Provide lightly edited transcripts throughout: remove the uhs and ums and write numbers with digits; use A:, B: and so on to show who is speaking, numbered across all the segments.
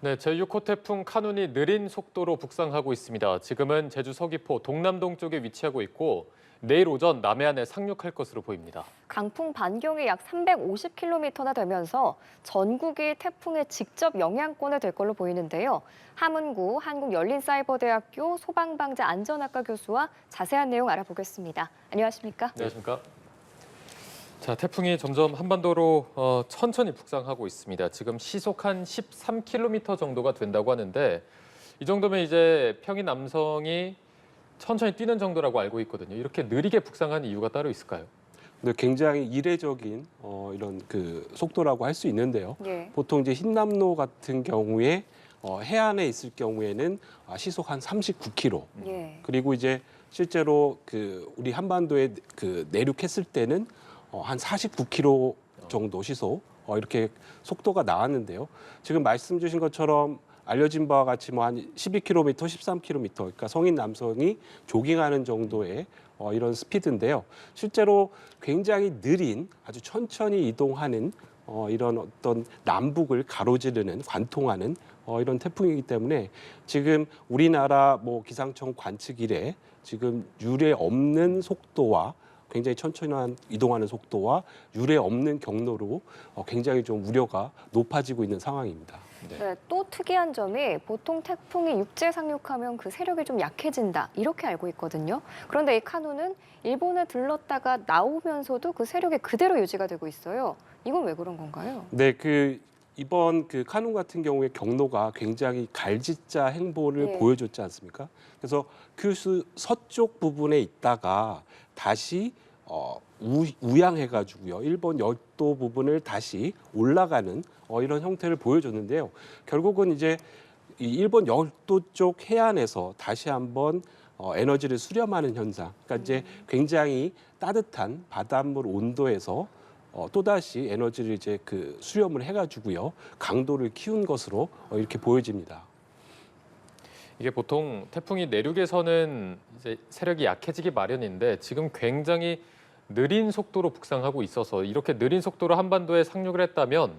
A: 네, 제6호 태풍 카눈이 느린 속도로 북상하고 있습니다. 지금은 제주 서귀포 동남동 쪽에 위치하고 있고 내일 오전 남해안에 상륙할 것으로 보입니다.
B: 강풍 반경이 약 350km나 되면서 전국이 태풍의 직접 영향권에 될 걸로 보이는데요. 함은구 한국열린사이버대학교 소방방재안전학과 교수와 자세한 내용 알아보겠습니다. 안녕하십니까?
A: 안녕하십니까? 자, 태풍이 점점 한반도로 천천히 북상하고 있습니다. 지금 시속 한 13km 정도가 된다고 하는데 이 정도면 이제 평일 남성이 천천히 뛰는 정도라고 알고 있거든요. 이렇게 느리게 북상한 이유가 따로 있을까요?
C: 네, 굉장히 이례적인 이런 그 속도라고 할 수 있는데요.
B: 예.
C: 보통 이제 흰남노 같은 경우에 해안에 있을 경우에는 시속 한 39km.
B: 예.
C: 그리고 이제 실제로 그 우리 한반도에 그 내륙했을 때는 한 49km 정도 시속 이렇게 속도가 나왔는데요. 지금 말씀 주신 것처럼 알려진 바와 같이 뭐 한 12km, 13km, 그러니까 성인 남성이 조깅하는 정도의 이런 스피드인데요. 실제로 굉장히 느린 아주 천천히 이동하는 이런 어떤 남북을 가로지르는 관통하는 이런 태풍이기 때문에 지금 우리나라 뭐 기상청 관측 이래 지금 유례 없는 속도와 굉장히 천천히 이동하는 속도와 유례 없는 경로로 굉장히 좀 우려가 높아지고 있는 상황입니다.
B: 네, 또 특이한 점이 보통 태풍이 육지에 상륙하면 그 세력이 좀 약해진다 이렇게 알고 있거든요. 그런데 이 카눈은 일본에 들렀다가 나오면서도 그 세력이 그대로 유지가 되고 있어요. 이건 왜 그런 건가요?
C: 네, 그 이번 그 카눈 같은 경우에 경로가 굉장히 갈지자 행보를
B: 예.
C: 보여줬지 않습니까? 그래서 그 서쪽 부분에 있다가 다시 우양해가지고요. 일본 열도 부분을 다시 올라가는 이런 형태를 보여줬는데요. 결국은 이제 이 일본 열도 쪽 해안에서 다시 한번 에너지를 수렴하는 현상. 그러니까 이제 굉장히 따뜻한 바닷물 온도에서 또다시 에너지를 이제 그 수렴을 해가지고요. 강도를 키운 것으로 이렇게 보여집니다.
A: 이게 보통 태풍이 내륙에서는 이제 세력이 약해지기 마련인데 지금 굉장히 느린 속도로 북상하고 있어서 이렇게 느린 속도로 한반도에 상륙을 했다면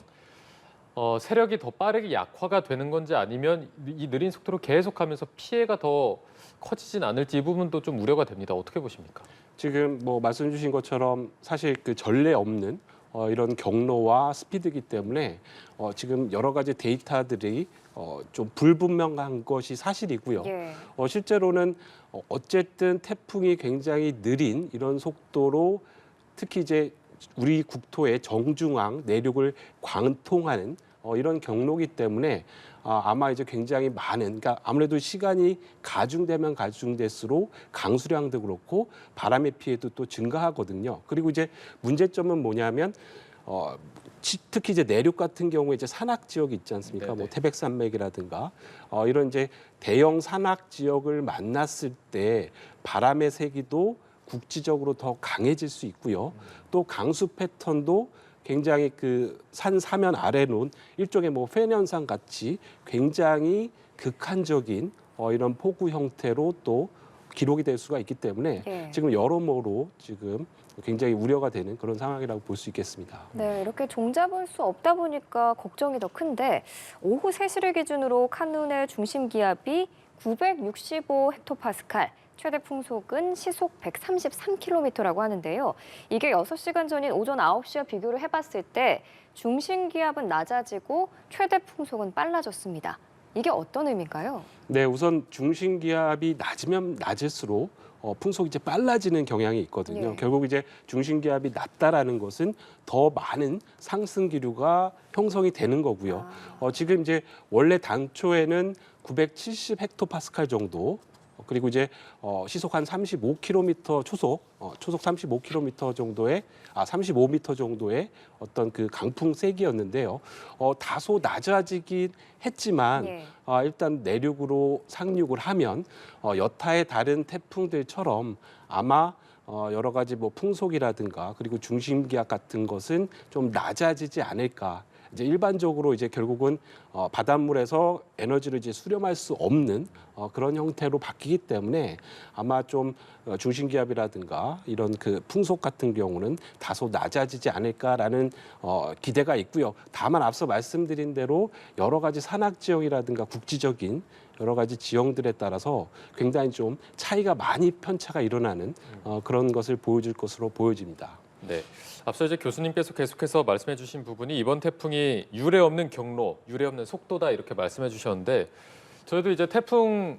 A: 세력이 더 빠르게 약화가 되는 건지 아니면 이 느린 속도로 계속하면서 피해가 더 커지진 않을지 이 부분도 좀 우려가 됩니다. 어떻게 보십니까?
C: 지금 뭐 말씀 주신 것처럼 사실 그 전례 없는 이런 경로와 스피드이기 때문에 지금 여러 가지 데이터들이 좀 불분명한 것이 사실이고요.
B: 예.
C: 실제로는 어쨌든 태풍이 굉장히 느린 이런 속도로 특히 이제 우리 국토의 정중앙 내륙을 관통하는 이런 경로이기 때문에 아마 이제 굉장히 많은, 그러니까 아무래도 시간이 가중되면 가중될수록 강수량도 그렇고 바람의 피해도 또 증가하거든요. 그리고 이제 문제점은 뭐냐면 특히 이제 내륙 같은 경우에 이제 산악 지역이 있지 않습니까?
A: 네네.
C: 뭐 태백산맥이라든가 이런 이제 대형 산악 지역을 만났을 때 바람의 세기도 국지적으로 더 강해질 수 있고요. 또 강수 패턴도 굉장히 그 산 사면 아래 놓은 일종의 뭐 팬 현상 같이 굉장히 극한적인 이런 폭우 형태로 또 기록이 될 수가 있기 때문에
B: 예.
C: 지금 여러모로 지금 굉장히 우려가 되는 그런 상황이라고 볼 수 있겠습니다.
B: 네, 이렇게 종잡을 수 없다 보니까 걱정이 더 큰데 오후 3시를 기준으로 카눈의 중심 기압이 965 헥토파스칼, 최대 풍속은 시속 133km라고 하는데요. 이게 6시간 전인 오전 9시와 비교를 해봤을 때 중심 기압은 낮아지고 최대 풍속은 빨라졌습니다. 이게 어떤 의미인가요?
C: 네, 우선 중심 기압이 낮으면 낮을수록 풍속이 이제 빨라지는 경향이 있거든요.
B: 예.
C: 결국 이제 중심 기압이 낮다라는 것은 더 많은 상승 기류가 형성이 되는 거고요. 지금 이제 원래 당초에는 970 헥토파스칼 정도 그리고 이제 시속 한 35km 초속 35km 정도의 35m 정도의 어떤 그 강풍 세기였는데요. 다소 낮아지긴 했지만
B: 예.
C: 일단 내륙으로 상륙을 하면 여타의 다른 태풍들처럼 아마 여러 가지 뭐 풍속이라든가 그리고 중심 기압 같은 것은 좀 낮아지지 않을까. 이제 일반적으로 이제 결국은 바닷물에서 에너지를 이제 수렴할 수 없는 그런 형태로 바뀌기 때문에 아마 좀 중심기압이라든가 이런 그 풍속 같은 경우는 다소 낮아지지 않을까라는 기대가 있고요. 다만 앞서 말씀드린 대로 여러 가지 산악 지형이라든가 국지적인 여러 가지 지형들에 따라서 굉장히 좀 차이가 많이 편차가 일어나는 그런 것을 보여줄 것으로 보여집니다.
A: 네. 앞서 이제 교수님께서 계속해서 말씀해 주신 부분이 이번 태풍이 유례 없는 경로, 유례 없는 속도다 이렇게 말씀해 주셨는데 저희도 이제 태풍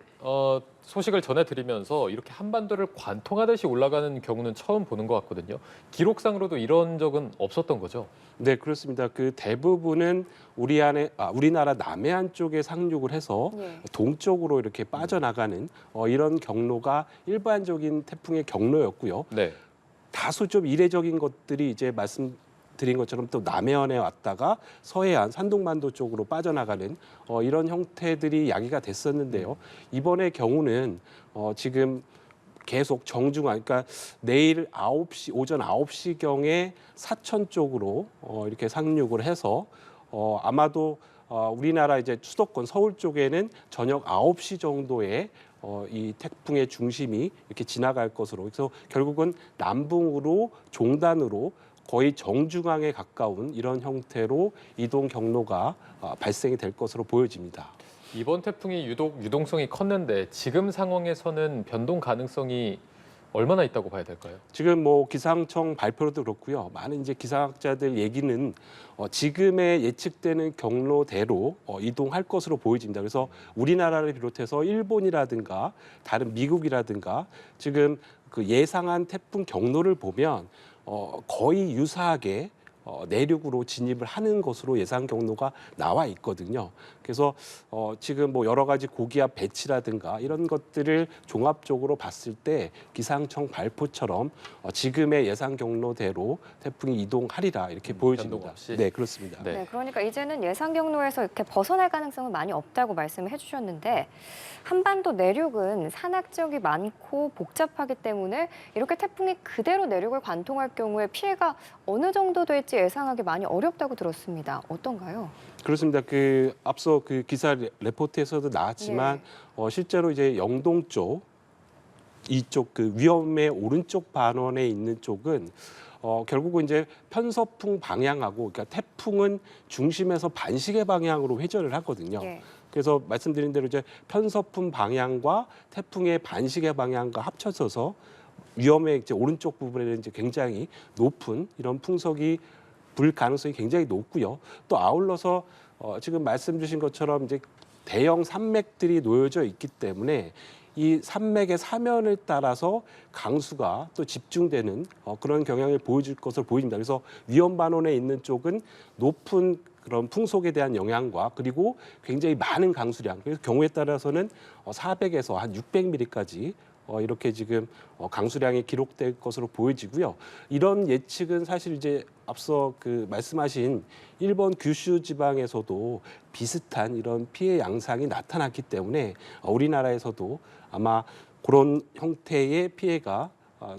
A: 소식을 전해드리면서 이렇게 한반도를 관통하듯이 올라가는 경우는 처음 보는 것 같거든요. 기록상으로도 이런 적은 없었던 거죠?
C: 네, 그렇습니다. 그 대부분은 우리나라 남해안 쪽에 상륙을 해서 동쪽으로 이렇게 빠져나가는 이런 경로가 일반적인 태풍의 경로였고요.
A: 네.
C: 다소 좀 이례적인 것들이 이제 말씀드린 것처럼 또 남해안에 왔다가 서해안, 산동반도 쪽으로 빠져나가는 이런 형태들이 야기가 됐었는데요. 이번의 경우는 지금 계속 정중앙, 그러니까 내일 오전 9시경에 사천 쪽으로 이렇게 상륙을 해서 아마도 우리나라 이제 수도권 서울 쪽에는 저녁 9시 정도에 이 태풍의 중심이 이렇게 지나갈 것으로, 그래서 결국은 남북으로 종단으로 거의 정중앙에 가까운 이런 형태로 이동 경로가 발생이 될 것으로 보여집니다.
A: 이번 태풍이 유독 유동성이 컸는데 지금 상황에서는 변동 가능성이 얼마나 있다고 봐야 될까요?
C: 지금 뭐 기상청 발표로도 그렇고요. 많은 이제 기상학자들 얘기는 지금의 예측되는 경로대로 이동할 것으로 보여집니다. 그래서 우리나라를 비롯해서 일본이라든가 다른 미국이라든가 지금 그 예상한 태풍 경로를 보면 거의 유사하게 내륙으로 진입을 하는 것으로 예상 경로가 나와 있거든요. 그래서 지금 뭐 여러 가지 고기압 배치라든가 이런 것들을 종합적으로 봤을 때 기상청 발표처럼 지금의 예상 경로대로 태풍이 이동하리라 이렇게 보여집니다.
A: 변동 없이?
C: 네, 그렇습니다.
A: 네.
B: 네, 그러니까 이제는 예상 경로에서 이렇게 벗어날 가능성은 많이 없다고 말씀을 해주셨는데 한반도 내륙은 산악 지역이 많고 복잡하기 때문에 이렇게 태풍이 그대로 내륙을 관통할 경우에 피해가 어느 정도 될지 예상하기 많이 어렵다고 들었습니다. 어떤가요?
C: 그렇습니다. 그 앞서 그 기사 레포트에서도 나왔지만 실제로 이제 영동 쪽 이쪽 그 위험의 오른쪽 반원에 있는 쪽은 결국은 이제 편서풍 방향하고, 그러니까 태풍은 중심에서 반시계 방향으로 회전을 하거든요.
B: 예.
C: 그래서 말씀드린 대로 이제 편서풍 방향과 태풍의 반시계 방향과 합쳐져서 위험의 이제 오른쪽 부분에는 이제 굉장히 높은 이런 풍속이 불 가능성이 굉장히 높고요. 또 아울러서 지금 말씀 주신 것처럼 이제 대형 산맥들이 놓여져 있기 때문에 이 산맥의 사면을 따라서 강수가 또 집중되는 그런 경향을 보여줄 것으로 보입니다. 그래서 위험 반원에 있는 쪽은 높은 그런 풍속에 대한 영향과 그리고 굉장히 많은 강수량, 그래서 경우에 따라서는 400에서 한 600mm까지 이렇게 지금 강수량이 기록될 것으로 보여지고요. 이런 예측은 사실 이제 앞서 그 말씀하신 일본 규슈 지방에서도 비슷한 이런 피해 양상이 나타났기 때문에 우리나라에서도 아마 그런 형태의 피해가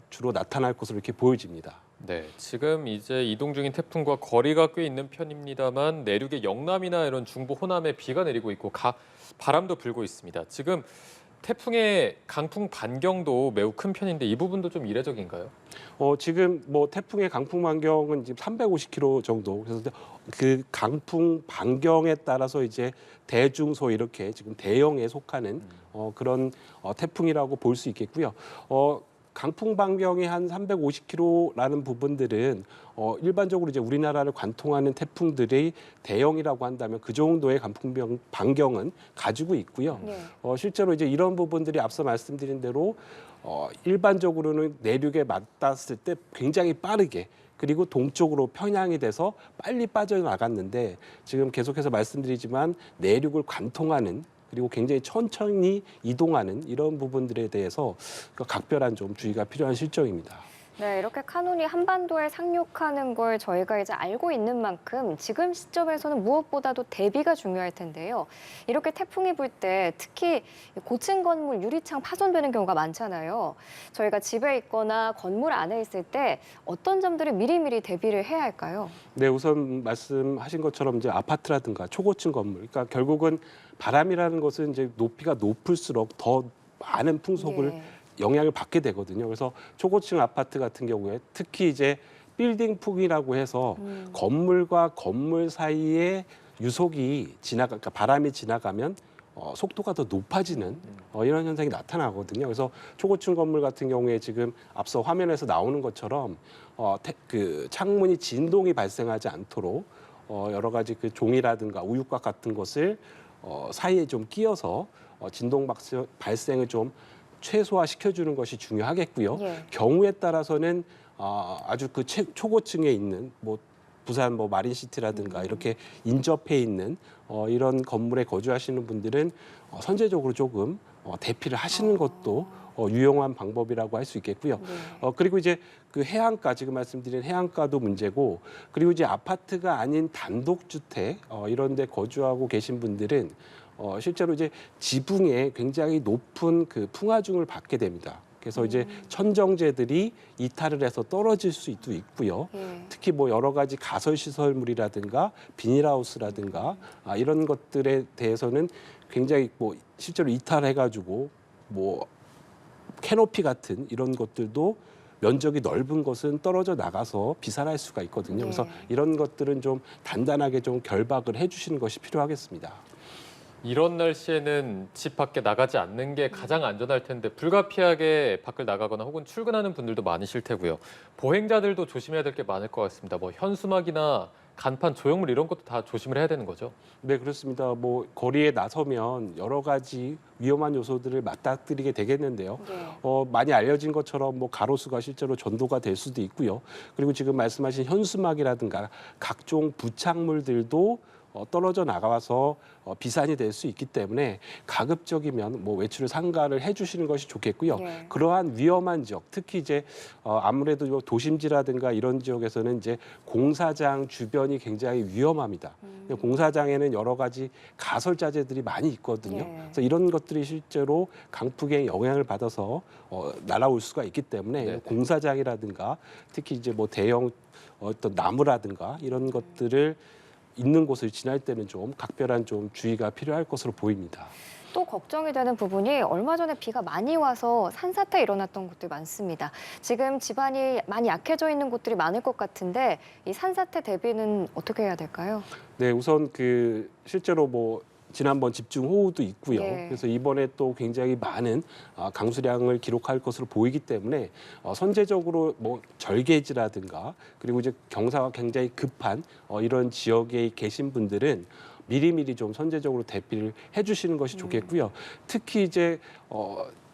C: 주로 나타날 것으로 이렇게 보여집니다.
A: 네, 지금 이제 이동 중인 태풍과 거리가 꽤 있는 편입니다만 내륙의 영남이나 이런 중부 호남에 비가 내리고 있고 바람도 불고 있습니다. 지금 태풍의 강풍 반경도 매우 큰 편인데 이 부분도 좀 이례적인가요?
C: 지금 뭐 태풍의 강풍 반경은 지금 350km 정도. 그래서 그 강풍 반경에 따라서 이제 대중소 이렇게 지금 대형에 속하는 그런 태풍이라고 볼 수 있겠고요. 강풍 반경이 한 350km라는 부분들은 일반적으로 이제 우리나라를 관통하는 태풍들의 대형이라고 한다면 그 정도의 강풍 반경은 가지고 있고요.
B: 네.
C: 실제로 이제 이런 부분들이 앞서 말씀드린 대로 일반적으로는 내륙에 맞닿았을 때 굉장히 빠르게 그리고 동쪽으로 편향이 돼서 빨리 빠져나갔는데 지금 계속해서 말씀드리지만 내륙을 관통하는 그리고 굉장히 천천히 이동하는 이런 부분들에 대해서 각별한 좀 주의가 필요한 실정입니다.
B: 네, 이렇게 카눈이 한반도에 상륙하는 걸 저희가 이제 알고 있는 만큼 지금 시점에서는 무엇보다도 대비가 중요할 텐데요. 이렇게 태풍이 불 때 특히 고층 건물 유리창 파손되는 경우가 많잖아요. 저희가 집에 있거나 건물 안에 있을 때 어떤 점들을 미리미리 대비를 해야 할까요?
C: 네, 우선 말씀하신 것처럼 이제 아파트라든가 초고층 건물, 그러니까 결국은 바람이라는 것은 이제 높이가 높을수록 더 많은 풍속을
B: 예.
C: 영향을 받게 되거든요. 그래서 초고층 아파트 같은 경우에 특히 이제 빌딩 폭이라고 해서 건물과 건물 사이에 유속이 그러니까 바람이 지나가면 속도가 더 높아지는 이런 현상이 나타나거든요. 그래서 초고층 건물 같은 경우에 지금 앞서 화면에서 나오는 것처럼 그 창문이 진동이 발생하지 않도록 여러 가지 그 종이라든가 우유곽 같은 것을 사이에 좀 끼워서 진동 발생을 좀 최소화 시켜주는 것이 중요하겠고요.
B: 예.
C: 경우에 따라서는 아주 그 초고층에 있는 뭐 부산 뭐 마린시티라든가 이렇게 인접해 있는 이런 건물에 거주하시는 분들은 선제적으로 조금 대피를 하시는 것도 유용한 방법이라고 할 수 있겠고요.
B: 네.
C: 그리고 이제 그 해안가 지금 말씀드린 해안가도 문제고 그리고 이제 아파트가 아닌 단독주택 이런 데 거주하고 계신 분들은 실제로 이제 지붕에 굉장히 높은 그 풍하중을 받게 됩니다. 그래서 이제 천정재들이 이탈을 해서 떨어질 수도 있고요.
B: 예.
C: 특히 뭐 여러 가지 가설 시설물이라든가 비닐하우스라든가 이런 것들에 대해서는 굉장히 뭐 실제로 이탈해가지고 뭐 캐노피 같은 이런 것들도 면적이 넓은 것은 떨어져 나가서 비살할 수가 있거든요. 그래서
B: 네.
C: 이런 것들은 좀 단단하게 좀 결박을 해주시는 것이 필요하겠습니다.
A: 이런 날씨에는 집 밖에 나가지 않는 게 가장 안전할 텐데 불가피하게 밖을 나가거나 혹은 출근하는 분들도 많으실 테고요. 보행자들도 조심해야 될 게 많을 것 같습니다. 뭐 현수막이나 간판, 조형물 이런 것도 다 조심을 해야 되는 거죠.
C: 네, 그렇습니다. 뭐 거리에 나서면 여러 가지 위험한 요소들을 맞닥뜨리게 되겠는데요.
B: 예.
C: 많이 알려진 것처럼 뭐 가로수가 실제로 전도가 될 수도 있고요. 그리고 지금 말씀하신 현수막이라든가 각종 부착물들도 떨어져 나가서 비산이 될 수 있기 때문에 가급적이면 뭐 외출을 삼가를 해주시는 것이 좋겠고요.
B: 예.
C: 그러한 위험한 지역, 특히 이제 아무래도 도심지라든가 이런 지역에서는 이제 공사장 주변이 굉장히 위험합니다. 공사장에는 여러 가지 가설자재들이 많이 있거든요.
B: 예.
C: 그래서 이런 것들이 실제로 강풍에 영향을 받아서 날아올 수가 있기 때문에
A: 네.
C: 공사장이라든가 특히 이제 뭐 대형 어떤 나무라든가 이런 것들을 있는 곳을 지날 때는 좀 각별한 좀 주의가 필요할 것으로 보입니다.
B: 또 걱정이 되는 부분이 얼마 전에 비가 많이 와서 산사태 일어났던 곳들이 많습니다. 지금 집안이 많이 약해져 있는 곳들이 많을 것 같은데 이 산사태 대비는 어떻게 해야 될까요?
C: 네, 우선 그 실제로 뭐 지난번 집중호우도 있고요.
B: 예.
C: 그래서 이번에 또 굉장히 많은 강수량을 기록할 것으로 보이기 때문에 선제적으로 뭐 절개지라든가 그리고 이제 경사가 굉장히 급한 이런 지역에 계신 분들은 미리미리 좀 선제적으로 대피를 해주시는 것이 좋겠고요. 특히 이제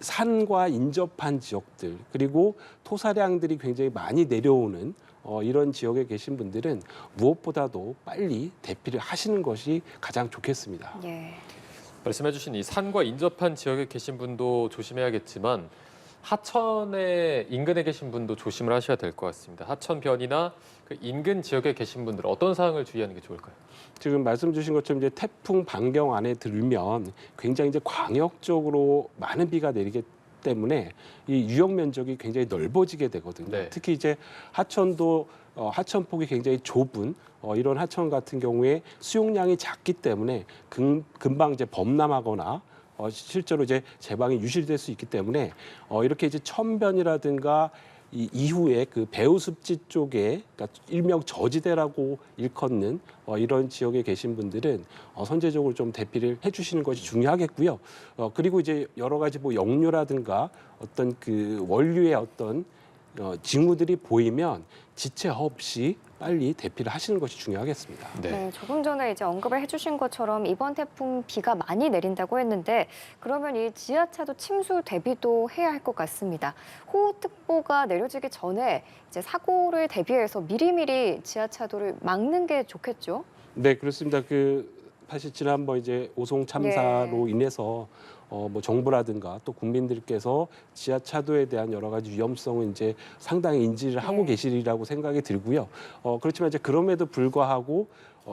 C: 산과 인접한 지역들 그리고 토사량들이 굉장히 많이 내려오는 이런 지역에 계신 분들은 무엇보다도 빨리 대피를 하시는 것이 가장 좋겠습니다.
B: 예.
A: 말씀해주신 이 산과 인접한 지역에 계신 분도 조심해야겠지만 하천에 인근에 계신 분도 조심을 하셔야 될 것 같습니다. 하천변이나 그 인근 지역에 계신 분들 어떤 사항을 주의하는 게 좋을까요?
C: 지금 말씀 주신 것처럼 이제 태풍 반경 안에 들면 굉장히 이제 광역적으로 많은 비가 내리기 때문에 이 유역 면적이 굉장히 넓어지게 되거든요.
A: 네.
C: 특히 이제 하천도 하천폭이 굉장히 좁은 이런 하천 같은 경우에 수용량이 작기 때문에 금방 이제 범람하거나 실제로 이제 제방이 유실될 수 있기 때문에 이렇게 이제 천변이라든가 이후에 그 배우습지 쪽에 그러니까 일명 저지대라고 일컫는 이런 지역에 계신 분들은 선제적으로 좀 대피를 해주시는 것이 중요하겠고요. 그리고 이제 여러 가지 뭐 역류라든가 어떤 그 원류의 어떤 징후들이 보이면 지체 없이 빨리 대피를 하시는 것이 중요하겠습니다.
B: 네, 조금 전에 이제 언급을 해주신 것처럼 이번 태풍 비가 많이 내린다고 했는데 그러면 이 지하차도 침수 대비도 해야 할 것 같습니다. 호우특보가 내려지기 전에 이제 사고를 대비해서 미리미리 지하차도를 막는 게 좋겠죠?
C: 네, 그렇습니다. 사실 지난번 이제 오송 참사로 인해서 뭐 정부라든가 또 국민들께서 지하차도에 대한 여러 가지 위험성은 이제 상당히 인지를 하고 계시리라고 생각이 들고요. 그렇지만 이제 그럼에도 불구하고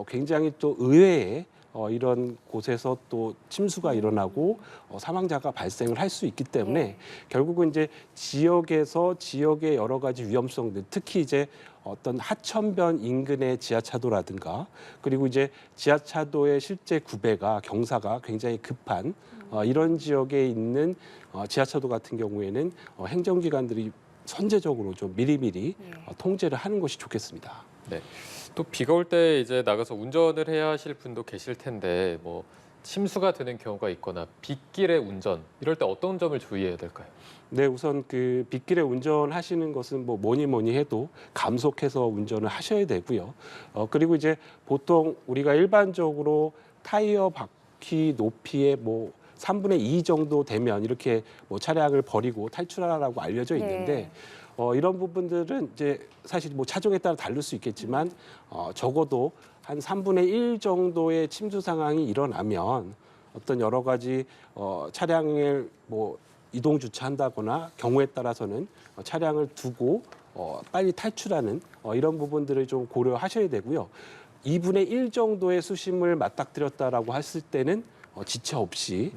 C: 굉장히 또 의외의 이런 곳에서 또 침수가 일어나고 사망자가 발생을 할 수 있기 때문에 결국은 이제 지역에서 지역의 여러 가지 위험성들, 특히 이제 어떤 하천변 인근의 지하차도라든가 그리고 이제 지하차도의 실제 구배가 경사가 굉장히 급한 이런 지역에 있는 지하차도 같은 경우에는 행정기관들이 선제적으로 좀 미리미리 통제를 하는 것이 좋겠습니다.
A: 네. 또 비가 올 때 이제 나가서 운전을 해야 하실 분도 계실 텐데 뭐 침수가 되는 경우가 있거나 빗길에 운전 이럴 때 어떤 점을 주의해야 될까요?
C: 네, 우선 그 빗길에 운전하시는 것은 뭐 뭐니 해도 감속해서 운전을 하셔야 되고요. 그리고 이제 보통 우리가 일반적으로 타이어 바퀴 높이의 뭐 3분의 2 정도 되면 이렇게 뭐 차량을 버리고 탈출하라고 알려져 있는데 이런 부분들은 이제 사실 뭐 차종에 따라 다를 수 있겠지만 적어도 한 3분의 1 정도의 침수 상황이 일어나면 어떤 여러 가지 차량을 뭐 이동 주차한다거나 경우에 따라서는 차량을 두고 빨리 탈출하는 이런 부분들을 좀 고려하셔야 되고요. 2분의 1 정도의 수심을 맞닥뜨렸다라고 했을 때는 지체 없이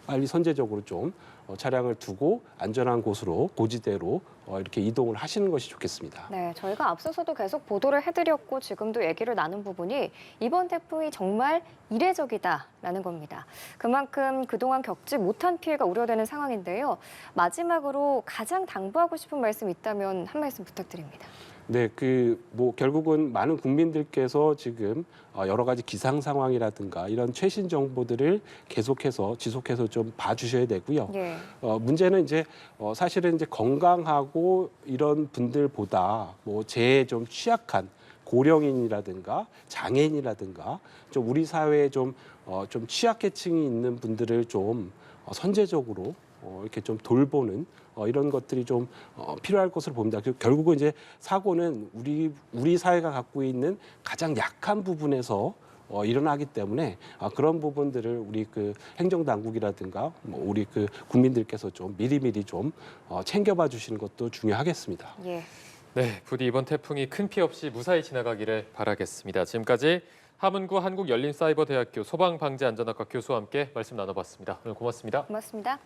C: 빨리 선제적으로 좀 차량을 두고 안전한 곳으로 고지대로 이렇게 이동을 하시는 것이 좋겠습니다.
B: 네, 저희가 앞서서도 계속 보도를 해드렸고 지금도 얘기를 나눈 부분이 이번 태풍이 정말 이례적이다라는 겁니다. 그만큼 그동안 겪지 못한 피해가 우려되는 상황인데요. 마지막으로 가장 당부하고 싶은 말씀 있다면 한 말씀 부탁드립니다.
C: 네, 뭐 결국은 많은 국민들께서 지금 여러 가지 기상 상황이라든가 이런 최신 정보들을 계속해서 지속해서 좀 봐주셔야 되고요. 문제는 이제 사실은 이제 건강하고 이런 분들보다 뭐 재해에 좀 취약한 고령인이라든가 장애인이라든가 좀 우리 사회에 좀 취약계층이 있는 분들을 좀 선제적으로 이렇게 좀 돌보는 이런 것들이 좀 필요할 것으로 봅니다. 결국은 이제 사고는 우리 사회가 갖고 있는 가장 약한 부분에서 일어나기 때문에 그런 부분들을 우리 그 행정 당국이라든가 뭐 우리 그 국민들께서 좀 미리미리 좀 챙겨봐 주시는 것도 중요하겠습니다.
A: 네, 부디 이번 태풍이 큰 피해 없이 무사히 지나가기를 바라겠습니다. 지금까지 함은구 한국열린사이버대학교 소방방재안전학과 교수와 함께 말씀 나눠봤습니다. 오늘 고맙습니다.
B: 고맙습니다.